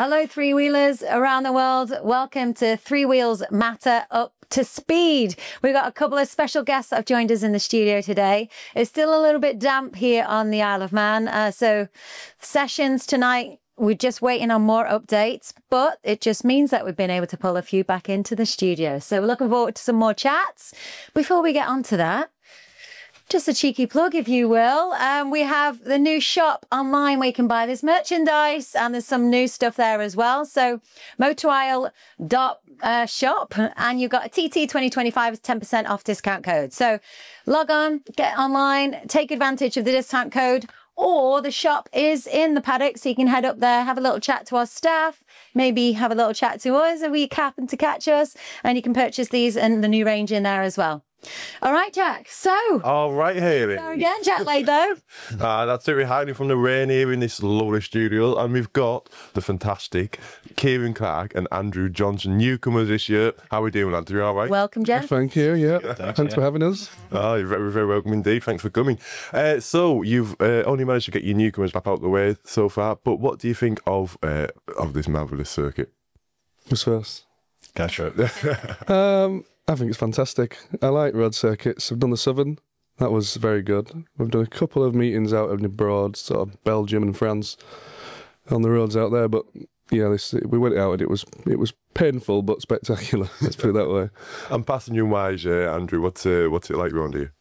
Hello, three-wheelers around the world. Welcome to Three Wheels Matter Up to Speed. We've got a couple of special guests that have joined us in the studio today. It's still a little bit damp here on the Isle of Man. So sessions tonight, we're just waiting on more updates, but it just means that we've been able to pull a few back into the studio. So we're looking forward to some more chats. Before we get on to that, just a cheeky plug, if you will. We have the new shop online where you can buy this merchandise, and there's some new stuff there as well. So motorisle.shop, and you've got a TT 2025 as 10% off discount code. So log on, get online, take advantage of the discount code, or the shop is in the paddock, so you can head up there, have a little chat to our staff, maybe have a little chat to us if we happen to catch us, and you can purchase these and the new range in there as well. All right, Jack. So. All right, Hailey. There again, Jack Laidlow. That's it. We're hiding from the rain here in this lovely studio, and we've got the fantastic Kieran, Clarke, and Andrew Johnson, newcomers this year. How are we doing, Andrew? All right. Welcome, Jen. Thank you. Yeah. Thanks for having us. Oh, you're very, very welcome indeed. Thanks for coming. So you've only managed to get your newcomers back out the way so far, but what do you think of this marvellous circuit? Who's first? Cash out. I think it's fantastic. I like road circuits. I've done the Southern. That was very good. We've done a couple of meetings out in abroad, sort of Belgium and France, on the roads out there. But yeah, we went out and it was painful but spectacular. Let's put it that way. And passenger-wise, Andrew, what's it like around here?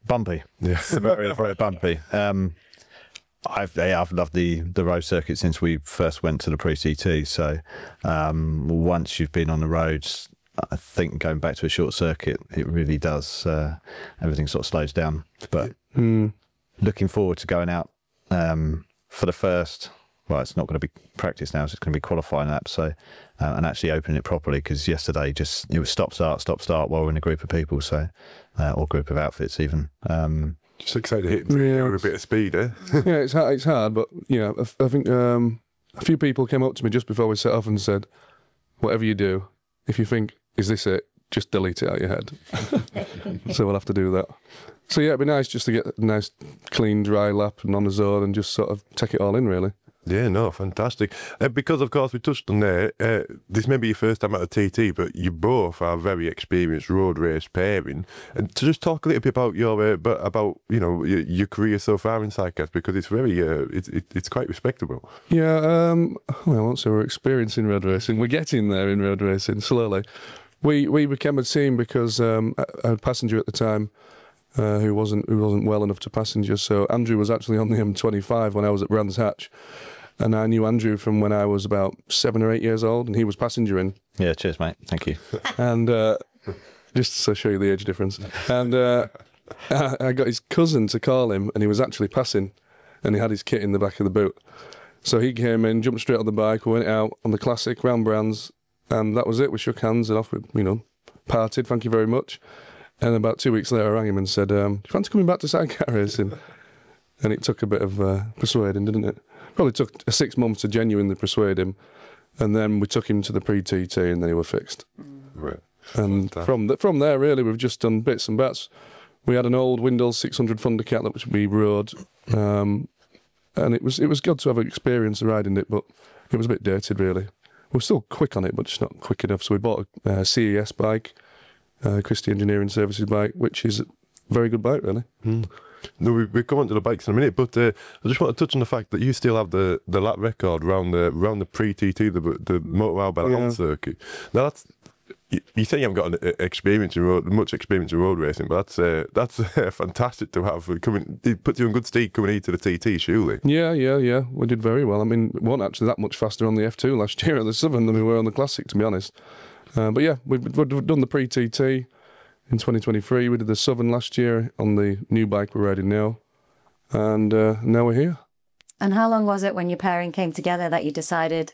Bumpy. Yeah, very, very bumpy. I've loved the road circuit since we first went to the pre-TT. So once you've been on the roads, I think going back to a short circuit, it really does. Everything sort of slows down. But looking forward to going out for the first. Well, it's not going to be practice now. It's going to be qualifying lap. So and actually opening it properly, because yesterday it was stop start while we're in a group of people. So or group of outfits even. Just excited to hit with a bit of speed, eh? Yeah, it's hard, but yeah, I think a few people came up to me just before we set off and said, "Whatever you do, if you think, is this it? Just delete it out of your head." So we'll have to do that. So yeah, it'd be nice just to get a nice, clean, dry lap and on the zone and just sort of take it all in, really. Yeah, no, fantastic. Because, of course, we touched on there, this may be your first time at a TT, but you both are very experienced road race pairing. And to just talk a little bit about your career so far in Sidecar, because it's very, it's quite respectable. Yeah, well, I won't say we're experienced in road racing. We're getting there in road racing slowly. We became a team because I had a passenger at the time who wasn't well enough to passenger. So Andrew was actually on the M25 when I was at Brands Hatch. And I knew Andrew from when I was about 7 or 8 years old, and he was passengering. Yeah, cheers, mate. Thank you. And just to show you the age difference. And I got his cousin to call him, and he was actually passing, and he had his kit in the back of the boot. So he came in, jumped straight on the bike, we went out on the classic round Brands, and that was it. We shook hands and off we, parted. Thank you very much. And about 2 weeks later, I rang him and said, "Do you fancy coming back to Sidecar racing?" And it took a bit of persuading, didn't it? Probably took 6 months to genuinely persuade him, and then we took him to the pre-TT, and then he was fixed. Right. And from there, really, we've just done bits and bats. We had an old Windows 600 Thundercat that we rode, and it was good to have an experience of riding it, but it was a bit dated, really. We're still quick on it, but just not quick enough. So we bought a CES bike, Christie Engineering Services bike, which is a very good bike, really. No, we'll come on to the bikes in a minute, but I just want to touch on the fact that you still have the lap record around the pre-TT, the Motor Belt circuit. Now that's, you say you haven't got much experience in road racing, but that's fantastic to have. It puts you in good stead coming into the TT, surely. Yeah. We did very well. I mean, we weren't actually that much faster on the F2 last year at the Southern than we were on the Classic, to be honest. But yeah, we've done the pre-TT. In 2023, we did the Southern last year on the new bike we're riding now, and now we're here. And how long was it when your pairing came together that you decided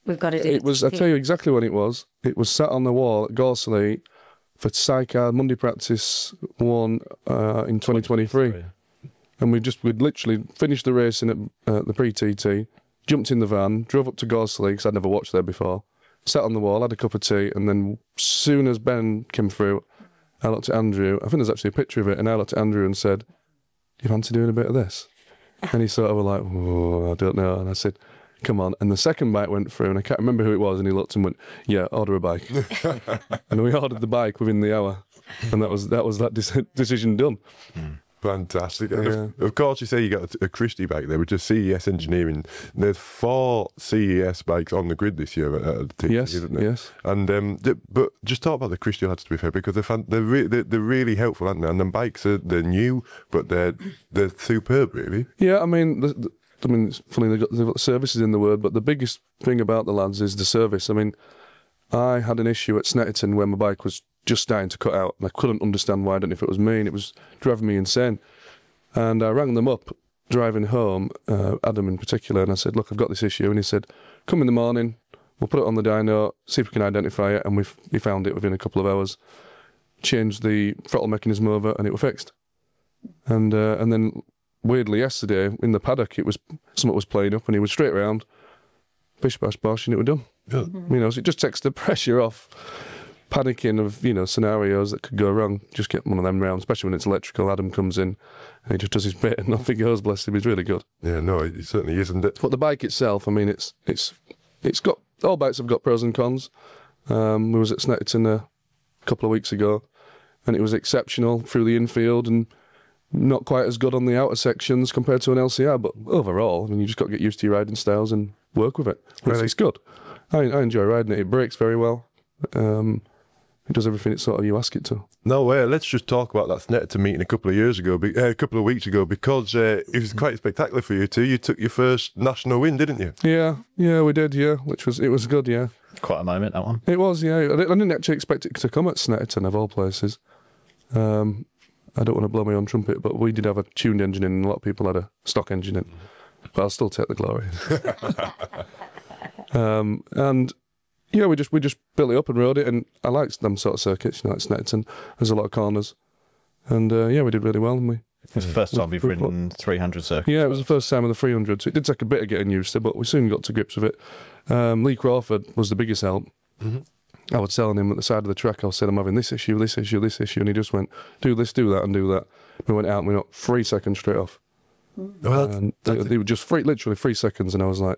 we've got to do it? It was, I'll tell you exactly when it was. It was sat on the wall at Gorse Lea for Sidecar Monday Practice 1 in 2023. And we'd literally finished the racing at the pre-TT, jumped in the van, drove up to Gorse Lea, because I'd never watched there before, sat on the wall, had a cup of tea, and then as soon as Ben came through, I looked at Andrew, I think there's actually a picture of it, and I looked at Andrew and said, "Do you fancy doing a bit of this?" And he sort of was like, "Oh, I don't know." And I said, come on, and the second bike went through, and I can't remember who it was, and he looked and went, yeah, order a bike. And we ordered the bike within the hour, and that was that decision done. Fantastic. And of course, you say you got a Christie bike there, which is CES Engineering. There's 4 CES bikes on the grid this year at the TT, Yes, isn't there? yes. And but just talk about the Christie lads, to be fair, because they're really helpful, aren't they? And the bikes they're new, but they're superb, really. Yeah, I mean, it's funny they've got services in the word, but the biggest thing about the lads is the service. I mean, I had an issue at Snetterton where my bike was just starting to cut out, and I couldn't understand why. I don't know if it was me, and it was driving me insane. And I rang them up driving home, Adam in particular, and I said, look, I've got this issue. And he said, come in the morning, we'll put it on the dyno, see if we can identify it. And we found it within a couple of hours, changed the throttle mechanism over, and it was fixed. And then weirdly yesterday in the paddock, something was playing up, and he was straight round, bish bash bosh, and it was done. Yeah. You know, so it just takes the pressure off panicking of, you know, scenarios that could go wrong. Just get one of them round, especially when it's electrical. Adam comes in and he just does his bit and nothing goes, bless him. He's really good. Yeah, no, it certainly isn't it. But the bike itself, I mean, it's got, all bikes have got pros and cons. We was at Snetterton a couple of weeks ago, and it was exceptional through the infield and not quite as good on the outer sections compared to an LCR, but overall, I mean, you just got to get used to your riding styles and work with it. It's good. I enjoy riding it. It brakes very well. It does everything it's sort of you ask it to. No way. Let's just talk about that Snetterton meeting a couple of weeks ago, because it was quite spectacular for you too. You took your first national win, didn't you? Yeah, we did. Yeah, it was good. Yeah, Quite a moment, that one. it was. Yeah, I didn't actually expect it to come at Snetterton of all places. I don't want to blow my own trumpet, but we did have a tuned engine in, and a lot of people had a stock engine in. But I'll still take the glory. And yeah, we just built it up and rode it, and I liked them sort of circuits, you know, like Snetterton. There's a lot of corners, and yeah, we did really well. And It was the first time we've ridden 300 circuits. yeah, it was the first time of the 300, so it did take a bit of getting used to, but we soon got to grips with it. Lee Crawford was the biggest help. I was telling him at the side of the track, I said, I'm having this issue, and he just went, do this, do that, and do that. We went out and we got 3 seconds straight off. Well, And they were just literally 3 seconds, and I was like,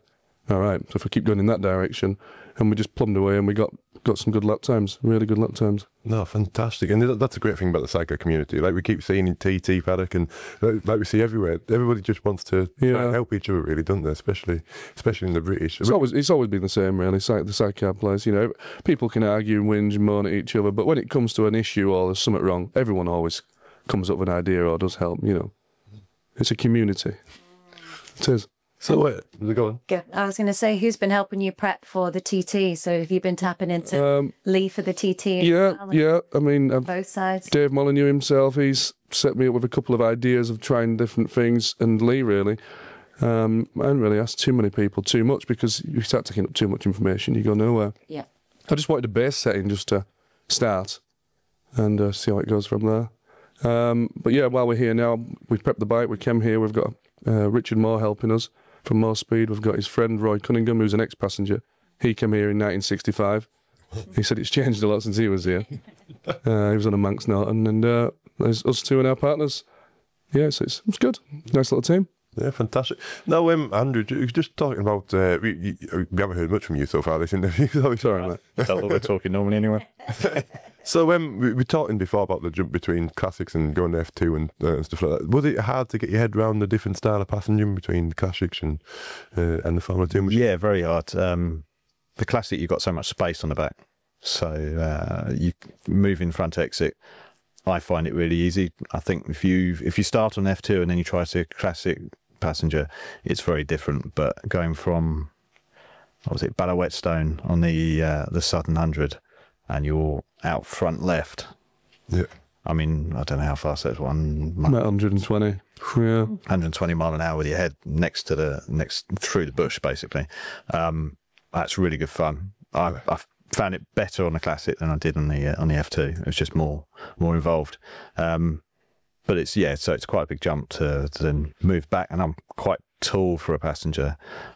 all right, so if we keep going in that direction, and we just plumbed away, and we got some good lap times, really good lap times. no, fantastic. And that's a great thing about the Sidecar community. Like we keep seeing in TT paddock, and like we see everywhere, everybody just wants to try and help each other, really, don't they? Especially in the British. It's always been the same, really. The Sidecar players, you know, people can argue and whinge and moan at each other, but when it comes to an issue or there's something wrong, everyone always comes up with an idea or does help, you know. It's a community. It is. So wait, go on. I was going to say, who's been helping you prep for the TT? So have you been tapping into Lee for the TT? Yeah. I mean, Both sides. Dave Molyneux himself, he's set me up with a couple of ideas of trying different things, and Lee really. I haven't really asked too many people too much, because you start taking up too much information, you go nowhere. Yeah. I just wanted a base setting just to start and see how it goes from there. But yeah, while we're here now, we've prepped the bike. We came here. We've got Richard Moore helping us from More Speed. We've got his friend Roy Cunningham, who's an ex-passenger. He came here in 1965. He said it's changed a lot since he was here. He was on a Manx Norton, and there's us two and our partners. Yeah, so it's good. Nice little team. Yeah, fantastic. Now, Andrew, just talking about, we haven't heard much from you so far this interview. Sorry, mate. That's what we're talking normally anyway. So we were talking before about the jump between classics and going to F2 and stuff like that. Was it hard to get your head around the different style of passengering between classics and the Formula 2? Yeah, very hard. The classic, you've got so much space on the back, so you move in front exit. I find it really easy. I think if you start on F2 and then you try to classic passenger, it's very different. But going from, what was it, Ballawhetstone on the Southern 100, and you're out front left. Yeah. I mean, I don't know how fast that's one. 120. Yeah. 120 mile an hour with your head next through the bush, basically. That's really good fun. I found it better on the classic than I did on the F2. It was just more involved. But so it's quite a big jump to then move back, and I'm quite tall for a passenger.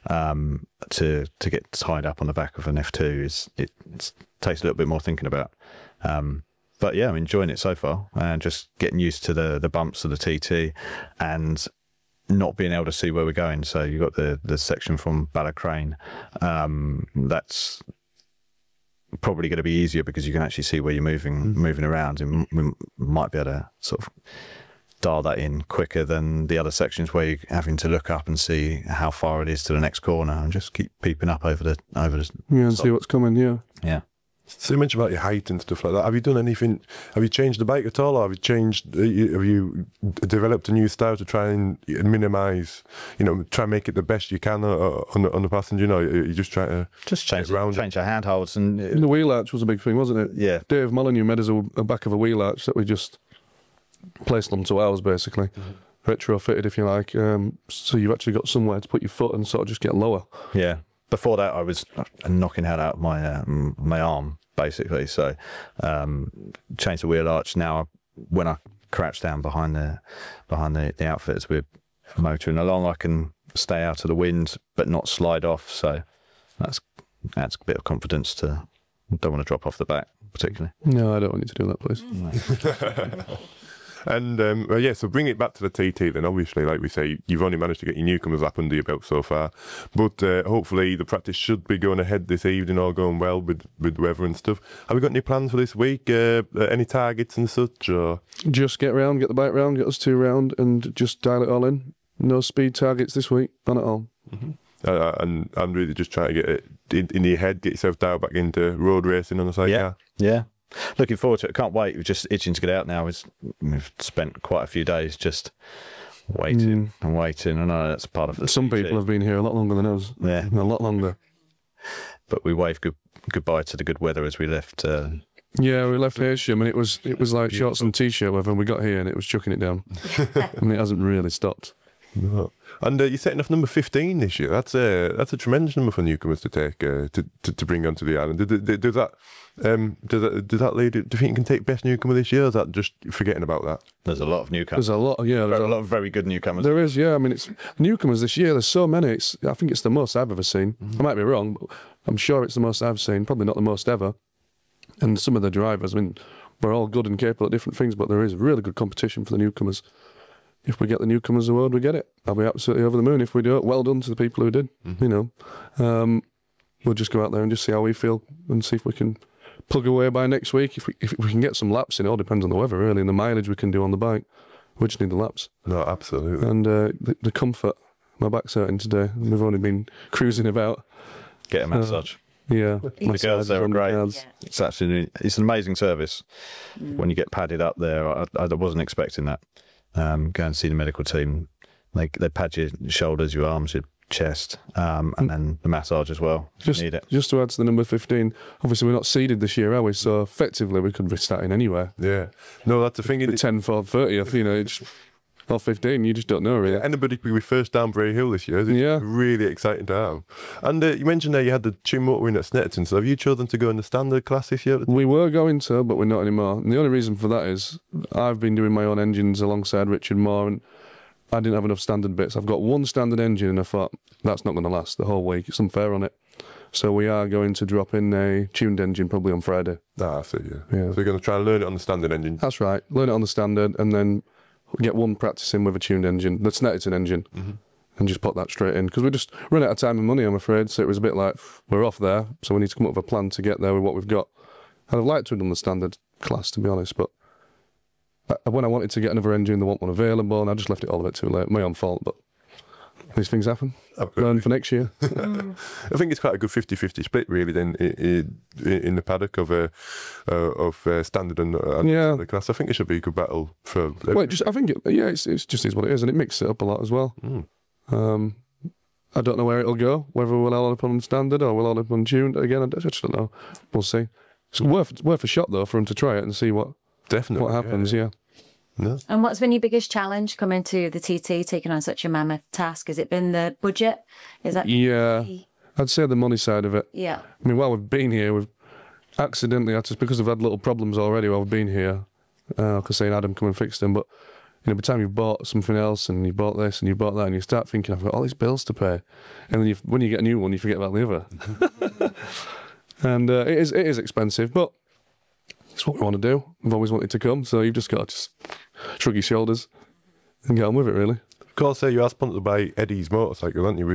To get tied up on the back of an F2 it takes a little bit more thinking about. But yeah, I'm enjoying it so far, and just getting used to the bumps of the TT, and not being able to see where we're going. So you've got the section from Ballacrane. That's probably going to be easier because you can actually see where you're moving around, and we might be able to sort of dial that in quicker than the other sections where you're having to look up and see how far it is to the next corner and just keep peeping up over the and see what's coming. Yeah. So you mentioned about your height and stuff like that. Have you done anything? Have you changed the bike at all, or have you developed a new style to try and minimise, try and make it the best you can on the passenger? You just try to change your handholds, and the wheel arch was a big thing, wasn't it? Yeah. Dave Molyneux made us a back of a wheel arch that we just placed onto ours, basically. Retrofitted, if you like. So you've actually got somewhere to put your foot and sort of just get lower. Yeah. Before that, I was knocking that out of my arm, basically. So changed the wheel arch. Now, when I crouch down behind the outfits, we're motoring along, I can stay out of the wind but not slide off. So that's adds a bit of confidence to. Don't want to drop off the back, particularly. No, I don't want you to do that, please. And so bring it back to the TT then. Obviously, like we say, you've only managed to get your Newcomers lap under your belt so far, but hopefully the practice should be going ahead this evening, all going well with weather and stuff. Have we got any plans for this week? Any targets and such? Or just get the bike round, get us 2 round, and just dial it all in. No speed targets this week, none at all. And I'm really just trying to get it in your head, get yourself dialed back into road racing on the Sidecar. Yeah. Looking forward to it. Can't wait. We're just itching to get out now. We've spent quite a few days just waiting and waiting. I know that's part of the Some people have been here a lot longer than us. Yeah. A lot longer. But we waved goodbye to the good weather as we left. Yeah, we left Hersham and it was like shorts and t-shirt weather, and we got here and it was chucking it down. And it hasn't really stopped. No. And you're setting off number 15 this year. That's a tremendous number for Newcomers to take to bring onto the island. Does that lead? Do you think you can take best newcomer this year? Or is that just forgetting about that? There's a lot of newcomers. There's a lot of very good newcomers. There is, yeah. I mean, it's newcomers this year. There's so many. I think it's the most I've ever seen. I might be wrong, but I'm sure it's the most I've seen. Probably not the most ever. And some of the drivers, I mean, we're all good and capable at different things, but there is really good competition for the newcomers. If we get the Newcomers Award, we get it. I'll be absolutely over the moon. If we do it, well done to the people who did. We'll just go out there and just see how we feel and see if we can plug away by next week. If we can get some laps in, it all depends on the weather, really, and the mileage we can do on the bike. We just need the laps. No, absolutely. And the comfort. My back's hurting today. We've only been cruising about. Get a massage. Yeah. The girls there are great. Yeah. It's an amazing service when you get padded up there. I wasn't expecting that. Go and see the medical team. They pad your shoulders, your arms, your chest, and then the massage as well. Just to add to the number 15, obviously we're not seeded this year, are we? So effectively we could be starting anywhere. Yeah. No, that's the thing. The 10, 4, 30th, it's or 15, you just don't know really. Yeah, anybody could be first down Bray Hill this year. It's really exciting to have. And you mentioned there you had the tune motor win at Snetterton, so have you chosen to go in the standard class this year? We were going to, but we're not anymore. And the only reason for that is I've been doing my own engines alongside Richard Moore, and I didn't have enough standard bits. I've got one standard engine and I thought, that's not going to last the whole week. It's unfair on it. So we are going to drop in a tuned engine probably on Friday. I see, yeah. So you're going to try and learn it on the standard engine? That's right. Learn it on the standard and then get one practice in with a tuned engine, the Snetterton engine, and just put that straight in. Because we just run out of time and money, I'm afraid. So it was a bit like, we're off there, so we need to come up with a plan to get there with what we've got. I'd have liked to have done the standard class, to be honest, but when I wanted to get another engine, there wasn't one available, and I just left it all a bit too late. My own fault, but these things happen. Learn for next year. I think it's quite a good 50-50 split, really, then, in the paddock of standard and the class. I think it should be a good battle for. Well, I think it just is what it is, and it mixes it up a lot as well. I don't know where it'll go. Whether we'll all up on standard or we'll all up on tuned again. I just don't know. We'll see. It's worth a shot though for him to try it and see what happens. Yeah. No. And what's been your biggest challenge coming to the TT, taking on such a mammoth task? Has it been the budget? Is that I'd say the money side of it. Yeah. I mean, while we've been here, we've accidentally had to, because we've had little problems already while we've been here. I could say Adam come and fix them, but by the time you've bought something else and you bought this and you bought that, and you start thinking, I've got all these bills to pay, and then when you get a new one, you forget about the other. And it is expensive, but it's what we want to do. We've always wanted to come, so you've just got to shrug your shoulders and get on with it, really. Corse Lea, you are sponsored by Eddie's motorcycle, aren't you?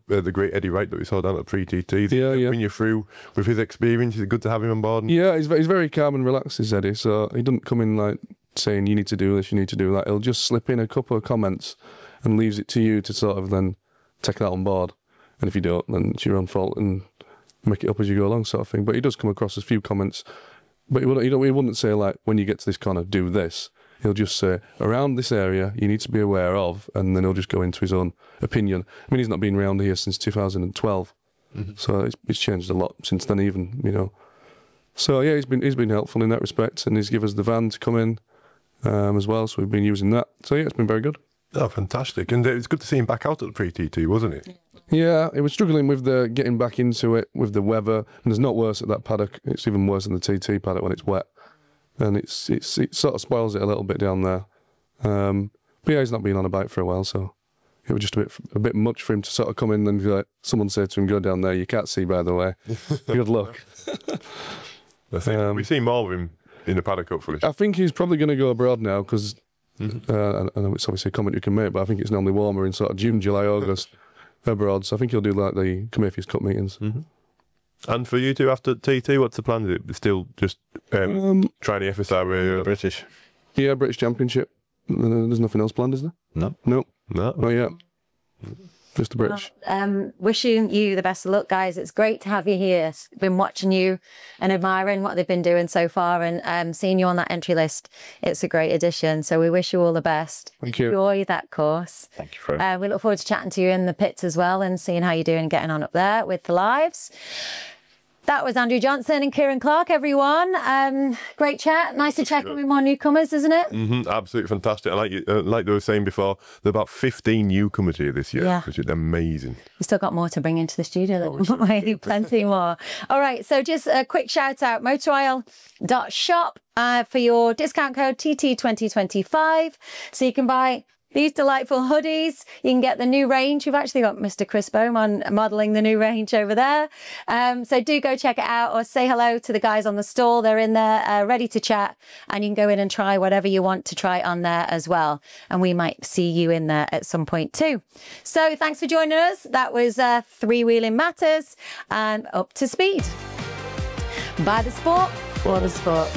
With the great Eddie Wright that we saw down at pre-TT. Yeah. Bring you through with his experience. Is it good to have him on board? Yeah, he's very calm and relaxed, is Eddie. So he doesn't come in like saying you need to do this, you need to do that. He'll just slip in a couple of comments and leaves it to you to sort of then take that on board. And if you don't, then it's your own fault and make it up as you go along, sort of thing. But he does come across as few comments. But he wouldn't say like, when you get to this corner, do this. He'll just say, around this area, you need to be aware of, and then he'll just go into his own opinion. I mean, he's not been around here since 2012, so it's changed a lot since then, even, you know. So yeah, he's been helpful in that respect, and he's given us the van to come in as well, so we've been using that. So yeah, it's been very good. Oh, fantastic. And it's good to see him back out at the pre-TT, wasn't it? Yeah, he was struggling with the getting back into it with the weather, and it's not worse at that paddock. It's even worse than the TT paddock when it's wet. And it sort of spoils it a little bit down there. But yeah, he's not been on a bike for a while, so it was just a bit much for him to sort of come in and be like, someone said to him, go down there, you can't see, by the way. Good luck. I think we've seen more of him in the paddock, hopefully. I think he's probably going to go abroad now, because I know it's obviously a comment you can make, but I think it's normally warmer in sort of June, July, August abroad, so I think he'll do like the Prometheus Cup meetings. And for you two after TT, what's the plan? Is it still just trying the FSR British? Yeah, British Championship. There's nothing else planned, is there? No. No. No. Not yet. Just the British. Wishing you the best of luck, guys. It's great to have you here. Been watching you and admiring what they've been doing so far, and seeing you on that entry list. It's a great addition. So we wish you all the best. Thank you. Enjoy that course. Thank you for it. We look forward to chatting to you in the pits as well, and seeing how you're doing and getting on up there with the lives. That was Andrew Johnson and Kieran Clarke, everyone. Great chat. Nice to check in with more newcomers, isn't it? Absolutely fantastic. Like they were saying before, there are about 15 newcomers here this year, which is amazing. We've still got more to bring into the studio. Plenty more. All right, so just a quick shout out, motorisle.shop for your discount code TT2025. So you can buy these delightful hoodies. You can get the new range. We've actually got Mr. Chris Beaumont modelling the new range over there. So do go check it out, or say hello to the guys on the stall. They're in there ready to chat, and you can go in and try whatever you want to try on there as well. And we might see you in there at some point too. So thanks for joining us. That was Three Wheeling Matters and Up to Speed. By the sport, for the sport.